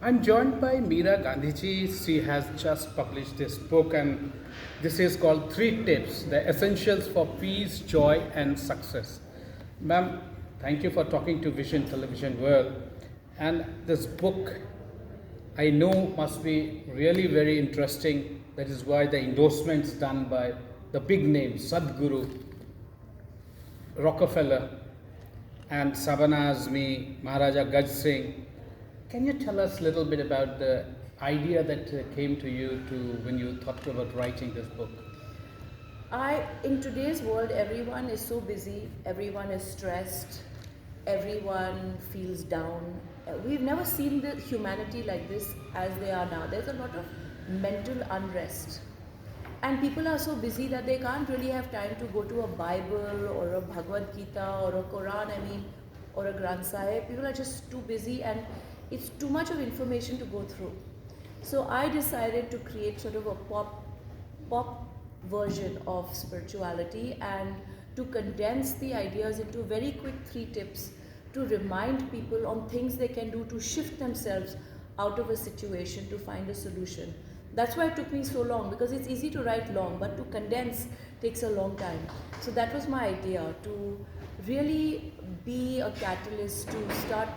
I'm joined by Meera Gandhi ji. She has just published this book, and this is called Three Tips: The Essentials for Peace, Joy, and Success. Ma'am, thank you for talking to Vision Television World. And this book, I know, must be really very interesting. That is why the endorsements done by the big names, Sadhguru, Rockefeller, and Sabana Azmi, Maharaja Gaj Singh. Can you tell us a little bit about the idea that came to you to when you thought about writing this book? In today's world, everyone is so busy, everyone is stressed, everyone feels down. We've never seen the humanity like this as they are now. There's a lot of mental unrest. And people are so busy that they can't really have time to go to a Bible or a Bhagavad Gita or a Quran, or a Granth Sahib. People are just too busy and it's too much of information to go through. So I decided to create sort of a pop version of spirituality and to condense the ideas into very quick 3 tips to remind people on things they can do to shift themselves out of a situation to find a solution. That's why it took me so long, because it's easy to write long, but to condense takes a long time. So that was my idea, to really be a catalyst to start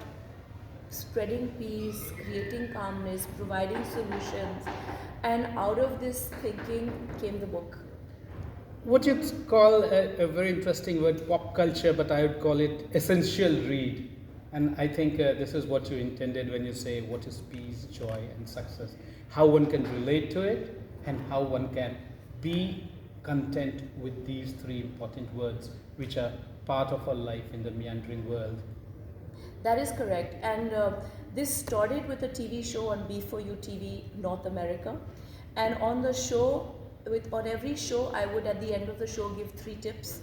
spreading peace, creating calmness, providing solutions, and out of this thinking came the book. What you call a very interesting word, pop culture, but I would call it essential read. And I think this is what you intended when you say what is peace, joy, and success. How one can relate to it, and how one can be content with these three important words, which are part of our life in the meandering world. That is correct. And this started with a TV show on B4U TV North America. And on the show, on every show, I would at the end of the show give 3 tips.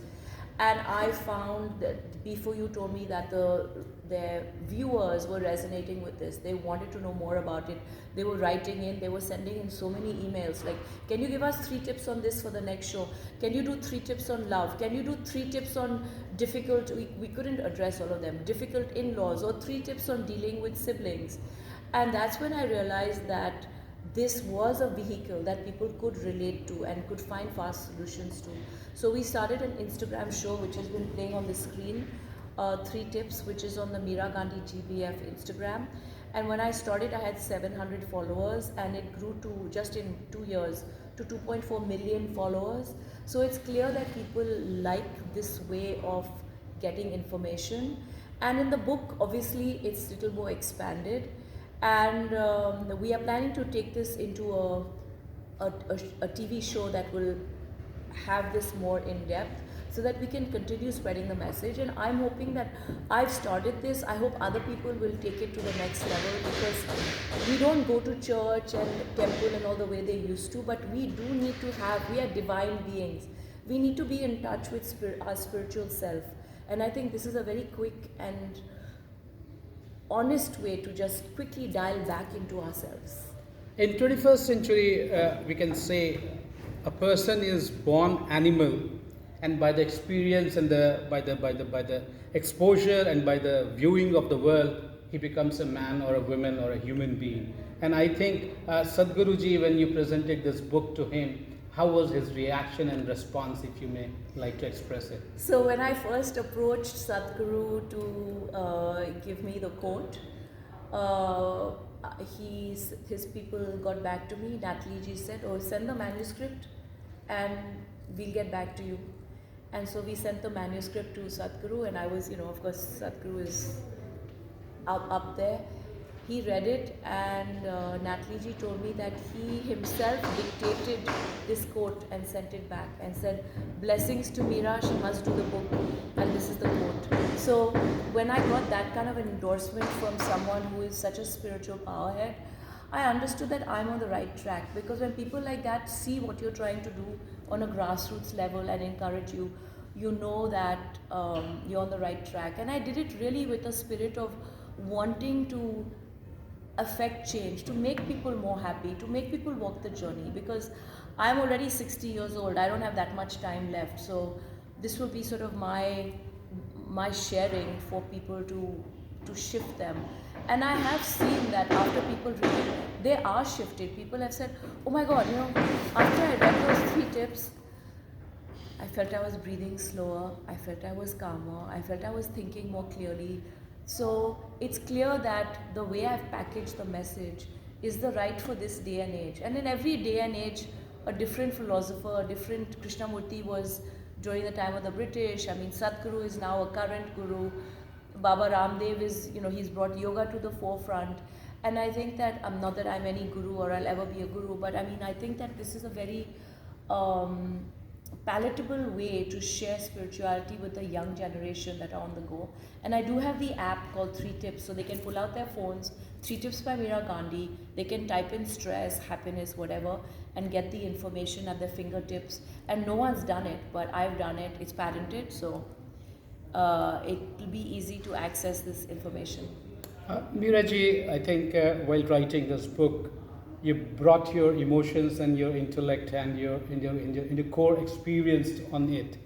And I found that B4U told me that their viewers were resonating with this. They wanted to know more about it. They were writing in, they were sending in so many emails like, can you give us 3 tips on this for the next show? Can you do 3 tips on love? Can you do 3 tips on difficult, we couldn't address all of them, difficult in-laws, or 3 tips on dealing with siblings? And that's when I realized that this was a vehicle that people could relate to and could find fast solutions to. So we started an Instagram show which has been playing on the screen, 3 tips, which is on the Meera Gandhi GBF Instagram. And when I started, I had 700 followers, and it grew to, just in 2 years, to 2.4 million followers. So it's clear that people like this way of getting information. And in the book, obviously, it's a little more expanded. And we are planning to take this into a TV show that will have this more in depth, so that we can continue spreading the message. And I'm hoping that I've started this. I hope other people will take it to the next level, because we don't go to church and temple and all the way they used to, but we do need to we are divine beings. We need to be in touch with our spiritual self. And I think this is a very quick and honest way to just quickly dial back into ourselves. In 21st century, we can say a person is born animal, and by the experience and by the exposure and by the viewing of the world, he becomes a man or a woman or a human being. And I think Sadhguruji, when you presented this book to him, how was his reaction and response, if you may like to express it? So when I first approached Sadhguru to give me the quote, his people got back to me. Natalie ji said, oh, send the manuscript and we'll get back to you. And so we sent the manuscript to Sadhguru, and I was, of course, Sadhguru is up there. He read it, and Natalie ji told me that he himself dictated this quote and sent it back and said, blessings to Meera, she must do the book, and this is the quote. So when I got that kind of an endorsement from someone who is such a spiritual powerhead, I understood that I'm on the right track, because when people like that see what you're trying to do on a grassroots level and encourage you, you know that you're on the right track. And I did it really with a spirit of wanting to affect change, to make people more happy, to make people walk the journey, because I'm already 60 years old. I don't have that much time left. So this will be sort of my sharing for people to shift them. And I have seen that after people read it, they are shifted. People have said, oh my God, after I read those 3 tips, I felt I was breathing slower, I felt I was calmer, I felt I was thinking more clearly. So it's clear that the way I've packaged the message is the right for this day and age. And in every day and age, a different philosopher, a different Krishnamurti was during the time of the British. I mean, Sadhguru is now a current guru. Baba Ramdev is, he's brought yoga to the forefront. And I think that, not that I'm any guru or I'll ever be a guru, but I mean, I think that this is a very palatable way to share spirituality with the young generation that are on the go. And I do have the app called 3 Tips, so they can pull out their phones, 3 Tips by Meera Gandhi, they can type in stress, happiness, whatever, and get the information at their fingertips. And no one's done it, but I've done it, it's patented, so it will be easy to access this information. Meera ji, I think while writing this book, you brought your emotions and your intellect and your core experience on it.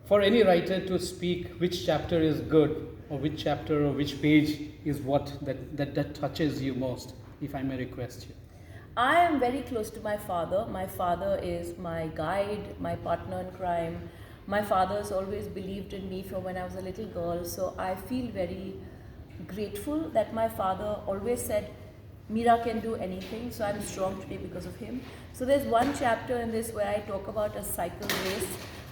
For any writer to speak which chapter is good, or which chapter or which page is what that touches you most, if I may request you. I am very close to my father. My father is my guide, my partner in crime. My father has always believed in me from when I was a little girl, so I feel very grateful that my father always said, Meera can do anything, so I'm strong today because of him. So there's one chapter in this where I talk about a cycle race,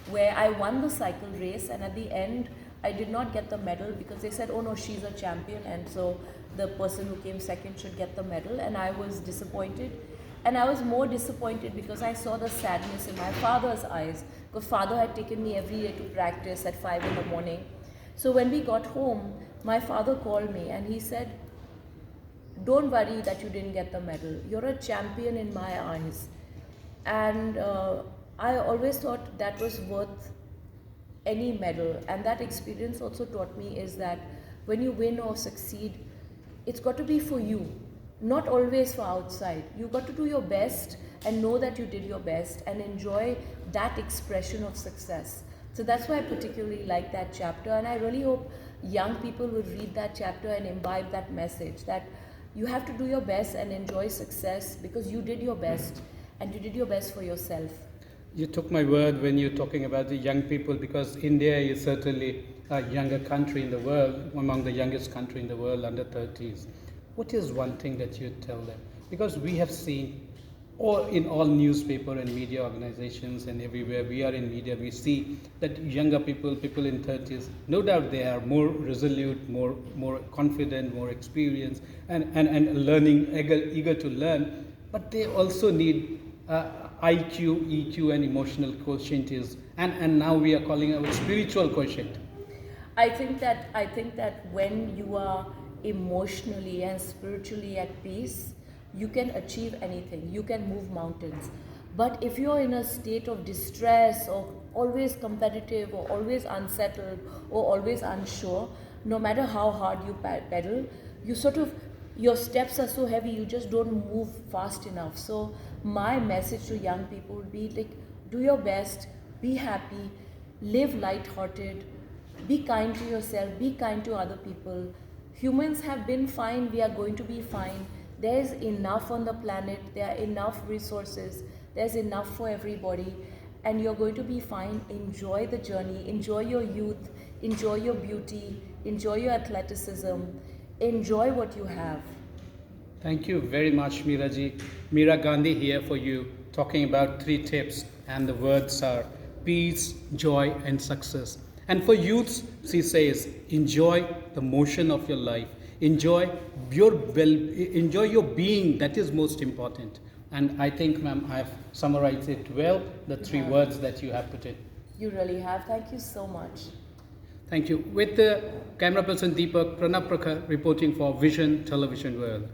where I won the cycle race, and at the end, I did not get the medal because they said, oh no, she's a champion, and so the person who came second should get the medal, and I was disappointed. And I was more disappointed because I saw the sadness in my father's eyes, because father had taken me every day to practice at 5 in the morning. So when we got home, my father called me and he said, don't worry that you didn't get the medal. You're a champion in my eyes. And I always thought that was worth any medal. And that experience also taught me is that when you win or succeed, it's got to be for you, not always for outside. You've got to do your best and know that you did your best and enjoy that expression of success. So that's why I particularly like that chapter, and I really hope young people will read that chapter and imbibe that message that you have to do your best and enjoy success because you did your best and you did your best for yourself. You took my word when you're talking about the young people, because India is certainly a younger country in the world, among the youngest country in the world, under 30s. What is one thing that you tell them? Because we have seen, or in all newspaper and media organizations and everywhere we are in media, we see that younger people in 30s, no doubt they are more resolute, more confident, more experienced, and learning, eager to learn, but they also need IQ, EQ, and emotional quotient is, and now we are calling it spiritual quotient. I think that when you are emotionally and spiritually at peace, you can achieve anything, you can move mountains. But if you're in a state of distress or always competitive or always unsettled or always unsure, no matter how hard you pedal, your steps are so heavy, you just don't move fast enough. So my message to young people would be like, do your best, be happy, live light-hearted, be kind to yourself, be kind to other people. Humans have been fine, we are going to be fine. There's enough on the planet, there are enough resources, there's enough for everybody, and you're going to be fine. Enjoy the journey, enjoy your youth, enjoy your beauty, enjoy your athleticism, enjoy what you have. Thank you very much, Meera ji. Meera Gandhi here for you, talking about 3 tips, and the words are peace, joy, and success. And for youths, she says, enjoy the motion of your life. Enjoy your being, that is most important. And I think, ma'am, I have summarized it well, the 3 words that you have put in. You really have. Thank you so much. Thank you. With the camera person Deepak, Pranab Prakhar reporting for Vision Television World.